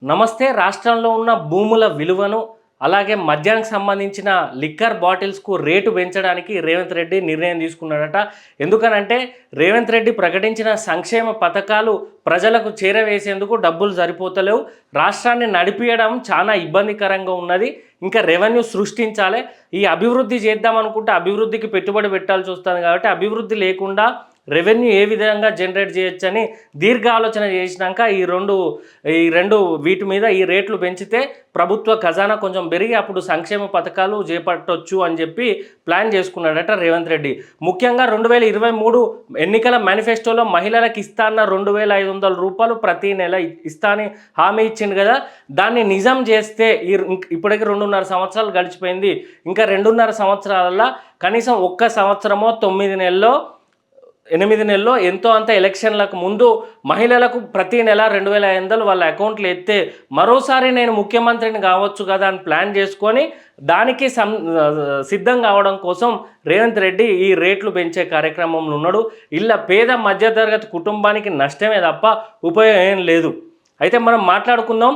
నమస్తే. రాష్ట్రంలో ఉన్న భూముల విలువను, అలాగే మద్యానికి సంబంధించిన లిక్కర్ బాటిల్స్‌కు రేటు పెంచడానికి రేవంత్ రెడ్డి నిర్ణయం తీసుకున్నాడట. ఎందుకనంటే రేవంత్ రెడ్డి ప్రకటించిన సంక్షేమ పథకాలు ప్రజలకు చేరవేసేందుకు డబ్బులు సరిపోతలేవు. రాష్ట్రాన్ని నడిపియడం చాలా ఇబ్బందికరంగా ఉన్నది. ఇంకా రెవెన్యూ సృష్టించాలి. ఈ అభివృద్ధి చేద్దామనుకుంటే అభివృద్ధికి పెట్టుబడి పెట్టాల్సి వస్తుంది కాబట్టి అభివృద్ధి లేకుండా రెవెన్యూ ఏ విధంగా జనరేట్ చేయొచ్చని దీర్ఘ ఆలోచన చేసినాక ఈ రెండు వీటి మీద ఈ రేట్లు పెంచితే ప్రభుత్వ ఖజానా కొంచెం పెరిగి అప్పుడు సంక్షేమ పథకాలు చేపట్టొచ్చు అని చెప్పి ప్లాన్ చేసుకున్నాడట రేవంత్ రెడ్డి. ముఖ్యంగా 2023 ఎన్నికల మేనిఫెస్టోలో మహిళలకు ఇస్తా అన్న రూ. 2500 ప్రతి నెల ఇస్తా అని హామీ ఇచ్చింది కదా, దాన్ని నిజం చేస్తే ఇప్పటికి 2.5 సంవత్సరాలు గడిచిపోయింది. ఇంకా 2.5 సంవత్సరాలలో కనీసం 1 సంవత్సరమో 9 నెలల్లో 8 నెలల్లో ఎంతో అంత ఎలక్షన్లకు ముందు మహిళలకు ప్రతి నెల 2500 వాళ్ళ అకౌంట్లు ఎత్తే మరోసారి నేను ముఖ్యమంత్రిని కావచ్చు కదా అని ప్లాన్ చేసుకొని దానికి సిద్ధం కావడం కోసం రేవంత్ రెడ్డి ఈ రేట్లు పెంచే కార్యక్రమంలో ఉన్నాడు. ఇలా పేద మధ్యతరగతి కుటుంబానికి నష్టమే తప్ప ఉపయోగం ఏం లేదు. అయితే మనం మాట్లాడుకుందాం.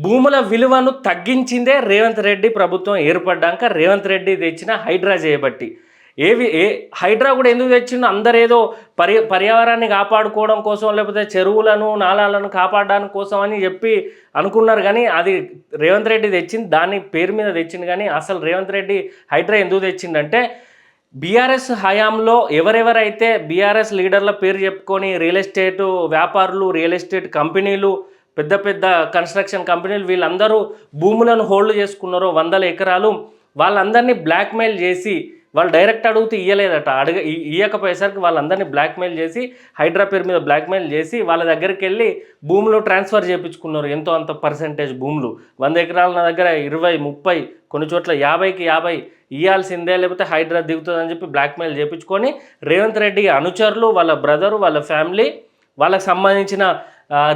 భూముల విలువను తగ్గించిందే రేవంత్ రెడ్డి ప్రభుత్వం ఏర్పడ్డాక రేవంత్ రెడ్డి తెచ్చిన హైడ్రా చేయబట్టి. హైడ్రా కూడా ఎందుకు తెచ్చిండు? అందరేదో పర్యావరణాన్ని కాపాడుకోవడం కోసం, లేకపోతే చెరువులను నాలాలను కాపాడడానికి కోసం అని చెప్పి అనుకున్నారు. కానీ అది రేవంత్ రెడ్డి తెచ్చింది దాని పేరు మీద తెచ్చింది. కానీ అసలు రేవంత్ రెడ్డి హైడ్రా ఎందుకు తెచ్చిండంటే బీఆర్ఎస్ హయాంలో ఎవరెవరైతే బీఆర్ఎస్ లీడర్ల పేరు చెప్పుకొని రియల్ ఎస్టేట్ వ్యాపారులు, రియల్ ఎస్టేట్ కంపెనీలు, పెద్ద పెద్ద కన్స్ట్రక్షన్ కంపెనీలు వీళ్ళందరూ భూములను హోల్డ్ చేసుకున్నారో 100 ఎకరాలు, వాళ్ళందరినీ బ్లాక్మెయిల్ చేసి, వాళ్ళు డైరెక్ట్ అడిగితే ఇయ్యలేదట, ఇయ్యకపోయేసరికి వాళ్ళందరినీ బ్లాక్మెయిల్ చేసి హైడ్రా పేరు మీద బ్లాక్మెయిల్ చేసి వాళ్ళ దగ్గరికి వెళ్ళి భూములు ట్రాన్స్ఫర్ చేయించుకున్నారు. ఎంతో అంత పర్సెంటేజ్ భూములు 100 ఎకరాలు నా దగ్గర 20, 30, కొన్ని చోట్ల 50కి 50 ఇవ్వాల్సిందే, లేకపోతే హైడ్రా దిగుతుందని చెప్పి బ్లాక్మెయిల్ చేయించుకొని రేవంత్ రెడ్డి అనుచరులు, వాళ్ళ బ్రదరు, వాళ్ళ ఫ్యామిలీ, వాళ్ళకి సంబంధించిన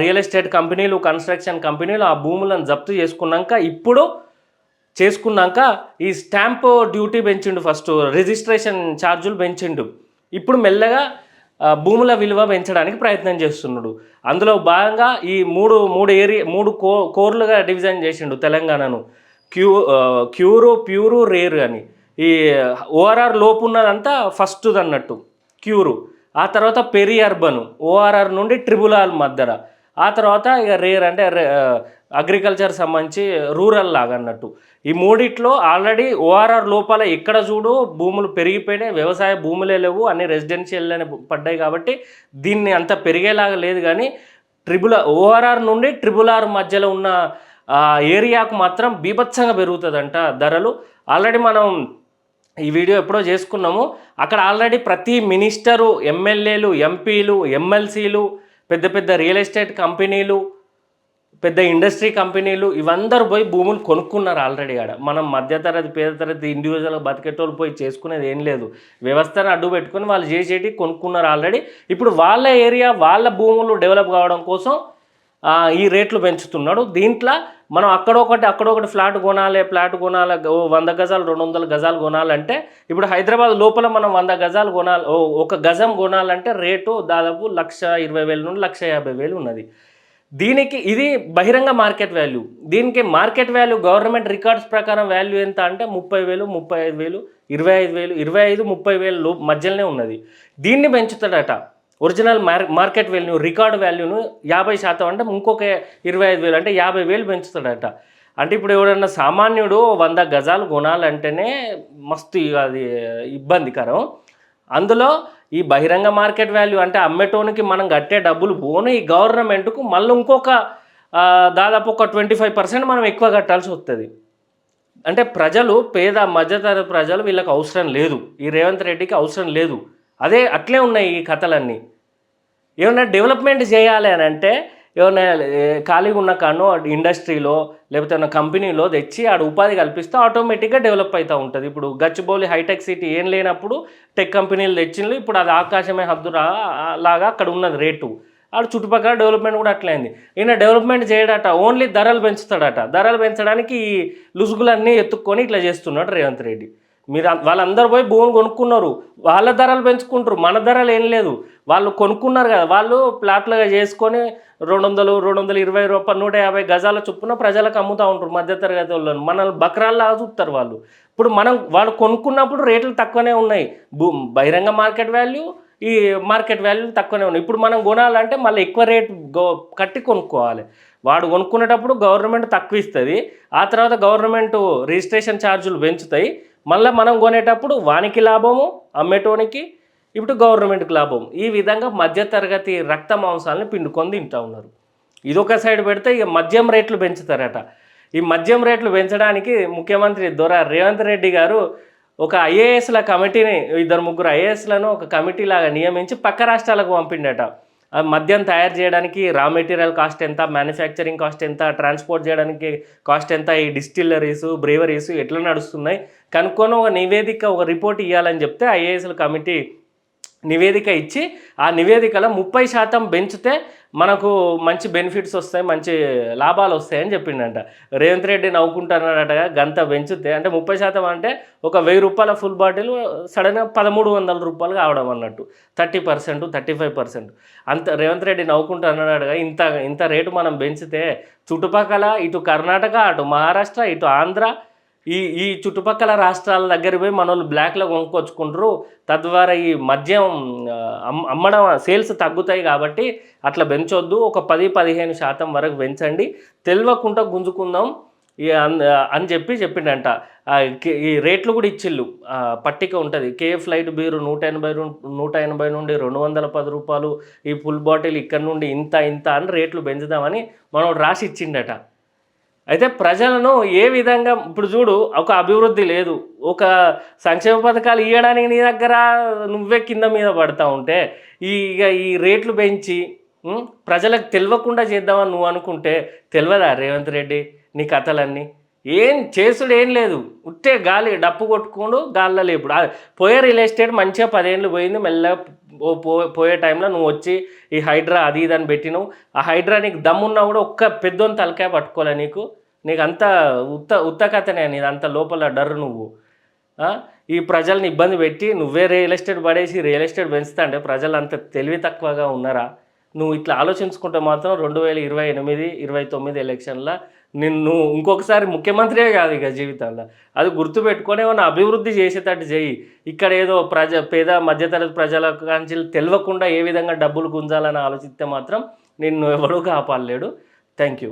రియల్ ఎస్టేట్ కంపెనీలు, కన్స్ట్రక్షన్ కంపెనీలు ఆ భూములను జప్తు చేసుకున్నాక ఈ స్టాంప్ డ్యూటీ పెంచిండు. ఫస్ట్ రిజిస్ట్రేషన్ ఛార్జులు పెంచిండు. ఇప్పుడు మెల్లగా భూముల విలువ పెంచడానికి ప్రయత్నం చేస్తున్నాడు. అందులో భాగంగా ఈ మూడు కోర్లుగా డివిజన్ చేసిండు తెలంగాణను. ప్యూరు, రేరు అని. ఈ ఓఆర్ఆర్ లోపు ఉన్నదంతా ఫస్ట్ది అన్నట్టు క్యూరు. ఆ తర్వాత పెరి అర్బను, ఓఆర్ఆర్ నుండి ట్రిబుల్ ఆర్ మధ్యర. ఆ తర్వాత ఇక రేర్ అంటే అగ్రికల్చర్ సంబంధించి రూరల్ లాగా అన్నట్టు. ఈ మూడిట్లో ఆల్రెడీ ఓఆర్ఆర్ లోపల ఎక్కడ చూడు భూములు పెరిగిపోయినాయి, వ్యవసాయ భూములే లేవు, అన్ని రెసిడెన్షియల్ అని పడ్డాయి. కాబట్టి దీన్ని అంత పెరిగేలాగా లేదు. కానీ ఓఆర్ఆర్ నుండి ట్రిబుల్ ఆర్ మధ్యలో ఉన్న ఏరియాకు మాత్రం బీభత్సంగా పెరుగుతుందంట ధరలు. ఆల్రెడీ మనం ఈ వీడియో ఎప్పుడో చేసుకున్నాము. అక్కడ ఆల్రెడీ ప్రతి మినిస్టరు, ఎమ్మెల్యేలు, ఎంపీలు, ఎమ్మెల్సీలు, పెద్ద పెద్ద రియల్ ఎస్టేట్ కంపెనీలు, పెద్ద ఇండస్ట్రీ కంపెనీలు ఇవందరూ పోయి భూములు కొనుక్కున్నారు ఆల్రెడీ. ఆడ మనం మధ్యతరగతి పేదతరగతి ఇండివిజువల్గా బతికేటోళ్ళు పోయి చేసుకునేది ఏం లేదు. వ్యవస్థను అడ్డు పెట్టుకొని వాళ్ళు చేసేటి కొనుక్కున్నారు ఆల్రెడీ. ఇప్పుడు వాళ్ళ ఏరియా, వాళ్ళ భూములు డెవలప్ కావడం కోసం ఈ రేట్లు పెంచుతున్నాడు. దీంట్లో మనం అక్కడొకటి ఫ్లాట్ కొనాలి, 100 గజాలు 200 గజాలు కొనాలంటే ఇప్పుడు హైదరాబాద్ లోపల మనం 100 గజాలు కొనాలి, 1 గజం కొనాలంటే రేటు దాదాపు 1,20,000 నుండి 1,50,000 ఉన్నది. దీనికి ఇది బహిరంగ మార్కెట్ వాల్యూ. దీనికి మార్కెట్ వాల్యూ గవర్నమెంట్ రికార్డ్స్ ప్రకారం వాల్యూ ఎంత అంటే 30,000, 35,000, 25,000, 25, 30,000 మధ్యలోనే ఉన్నది. దీన్ని పెంచుతాడట. ఒరిజినల్ మార్కెట్ వాల్యూ, రికార్డ్ వాల్యూను 50% అంటే ఇంకొక 25,000 అంటే 50,000 పెంచుతాడట. అంటే ఇప్పుడు ఎవడన్నా సామాన్యుడు 100 గజాలు కొనాలంటేనే మస్తు అది ఇబ్బందికరం. అందులో ఈ బహిరంగ మార్కెట్ వాల్యూ అంటే అమ్మేటోనికి మనం కట్టే డబ్బులు పోను, ఈ గవర్నమెంట్కు మళ్ళీ ఇంకొక దాదాపు ఒక 25% మనం ఎక్కువ కట్టాల్సి వస్తుంది. అంటే ప్రజలు, పేద మధ్యతరగతి ప్రజలు వీళ్ళకి అవసరం లేదు, ఈ రేవంత్ రెడ్డికి అవసరం లేదు. అట్లే ఉన్నాయి ఈ కథలన్నీ. ఏమన్నా డెవలప్మెంట్ చేయాలి అని అంటే ఏమన్నా ఖాళీగా ఉన్న కాను ఇండస్ట్రీలో లేకపోతే ఏమన్నా కంపెనీలో తెచ్చి ఆడ ఉపాధి కల్పిస్తే ఆటోమేటిక్గా డెవలప్ అవుతూ ఉంటుంది. ఇప్పుడు గచ్చిబౌలి హైటెక్ సిటీ ఏం లేనప్పుడు టెక్ కంపెనీలు తెచ్చిండ్రు. ఇప్పుడు అది ఆకాశమే హద్దురా లాగా అక్కడ ఉన్నది రేటు. ఆడ చుట్టుపక్కల డెవలప్మెంట్ కూడా అట్లయింది. ఈయన డెవలప్మెంట్ చేయడట, ఓన్లీ ధరలు పెంచుతాడట. ధరలు పెంచడానికి ఈ లుసుగులన్నీ ఎత్తుక్కొని ఇట్లా చేస్తున్నాడు రేవంత్ రెడ్డి. మీరు వాళ్ళందరూ పోయి భూమిని కొనుక్కున్నారు, వాళ్ళ ధరలు పెంచుకుంటారు, మన ధరలు ఏం లేదు. వాళ్ళు కొనుక్కున్నారు కదా, వాళ్ళు ప్లాట్లుగా చేసుకొని 200, 220 రూపాయలు, 150 గజాల చొప్పున ప్రజలకు అమ్ముతూ ఉంటారు మధ్యతరగతి వాళ్ళని. మనల్ని బకరాల్లాగా చూస్తారు వాళ్ళు. ఇప్పుడు వాళ్ళు కొనుక్కున్నప్పుడు రేట్లు తక్కువనే ఉన్నాయి. బహిరంగ మార్కెట్ వాల్యూ, ఈ మార్కెట్ వాల్యూ తక్కువనే ఉన్నాయి. ఇప్పుడు మనం కొనాలంటే మళ్ళీ ఎక్కువ రేటు కట్టి కొనుక్కోవాలి. వాడు కొనుక్కునేటప్పుడు గవర్నమెంట్ తక్కువ ఇస్తుంది, ఆ తర్వాత గవర్నమెంట్ రిజిస్ట్రేషన్ ఛార్జీలు పెంచుతాయి. మళ్ళీ మనం కొనేటప్పుడు వానికి లాభము, అమ్మేటోనికి ఇప్పుడు గవర్నమెంట్కి లాభం. ఈ విధంగా మధ్యతరగతి రక్త మాంసాలను పిండుకొని తింటూ ఉన్నారు. ఇదొక సైడ్ పెడితే ఇక మద్యం రేట్లు పెంచుతారట. ఈ మద్యం రేట్లు పెంచడానికి ముఖ్యమంత్రి రేవంత్ రెడ్డి గారు ఒక ఐఏఎస్ల కమిటీని, 2-3 ఐఏఎస్లను ఒక కమిటీ లాగా నియమించి పక్క రాష్ట్రాలకు పంపిండట. మద్యం తయారు చేయడానికి రా మెటీరియల్ కాస్ట్ ఎంత, మ్యానుఫ్యాక్చరింగ్ కాస్ట్ ఎంత, ట్రాన్స్పోర్ట్ చేయడానికి కాస్ట్ ఎంత, ఈ డిస్టిల్లరీస్, బ్రేవరీస్ ఎట్లా నడుస్తున్నాయి కనుక్కొని ఒక నివేదిక, ఒక రిపోర్ట్ ఇవ్వాలని చెప్తే ఐఏఎస్ల కమిటీ నివేదిక ఇచ్చి, ఆ నివేదికలో 30% పెంచితే మనకు మంచి బెనిఫిట్స్ వస్తాయి, మంచి లాభాలు వస్తాయని చెప్పిండంట. రేవంత్ రెడ్డి నవ్వుకుంటున్నాడటగా, గంత పెంచితే అంటే 30% అంటే ఒక 1000 రూపాయల ఫుల్ బాటిల్ సడన్గా 1300 రూపాయలు కావడం అన్నట్టు. 30%, 35%. అంత రేవంత్ రెడ్డి నవ్వుకుంటున్నాడటగా. ఇంత ఇంత రేటు మనం పెంచితే చుట్టుపక్కల ఇటు కర్ణాటక, అటు మహారాష్ట్ర, ఇటు ఆంధ్ర, ఈ ఈ చుట్టుపక్కల రాష్ట్రాల దగ్గర పోయి మనోళ్ళు బ్లాక్లో కొనుక్కొచ్చుకుంటారు. తద్వారా ఈ మద్యం అమ్మడం సేల్స్ తగ్గుతాయి. కాబట్టి అట్లా పెంచొద్దు, ఒక 10-15% వరకు పెంచండి, తెలియకుండా గుంజుకుందాం అని చెప్పిండంట. ఈ రేట్లు కూడా ఇచ్చిళ్ళు, పట్టిక ఉంటుంది. కేఎఫ్ లైట్ బీరు 180 నుండి 210 రూపాయలు, ఈ ఫుల్ బాటిల్ ఇక్కడ నుండి ఇంత ఇంత అని రేట్లు పెంచుదామని మనం రాసి ఇచ్చిండట. అయితే ప్రజలను ఏ విధంగా, ఇప్పుడు చూడు, ఒక అభివృద్ధి లేదు, ఒక సంక్షేమ పథకాలు ఇవ్వడానికి నీ దగ్గర నువ్వే కింద మీద పడతా ఉంటే, ఈ రేట్లు పెంచి ప్రజలకు తెలియకుండా చేద్దామని నువ్వు అనుకుంటే తెలియదా రేవంత్ రెడ్డి నీ కథలన్నీ? ఏం చేసుడు ఏం లేదు, ఉట్టే గాలి డప్పు కొట్టుకోడు, గాల్లో లేపుడు. పోయే రియల్ ఎస్టేట్ మంచిగా 10 ఏళ్ళు పోయింది, మెల్లగా పోయే టైంలో నువ్వు వచ్చి ఈ హైడ్రా అది ఇది అని పెట్టినావు. ఆ హైడ్రా నీకు దమ్మున్నా కూడా ఒక్క పెద్దోని తలకాయ పట్టుకోలే నీకు అంతా ఉత్త కథనే, నీదంత లోపల డర్రు నువ్వు. ఈ ప్రజల్ని ఇబ్బంది పెట్టి నువ్వే రియల్ ఎస్టేట్ పడేసి రియల్ ఎస్టేట్ పెంచుతా అంటే ప్రజలు అంత తెలివి తక్కువగా ఉన్నారా? నువ్వు ఇట్లా ఆలోచించుకుంటే మాత్రం 2028, 29 ఎలక్షన్లో నిన్ను ఇంకొకసారి ముఖ్యమంత్రియే కాదు ఇక జీవితంలో. అది గుర్తుపెట్టుకొని ఏమన్నా అభివృద్ధి చేసేటట్టు చేయి. ఇక్కడ ఏదో పేద మధ్యతరగతి ప్రజల కాంచి తెలియకుండా ఏ విధంగా డబ్బులు గుంజాలని ఆలోచిస్తే మాత్రం నిన్ను ఎవడూ కాపాడలేడు. Thank you.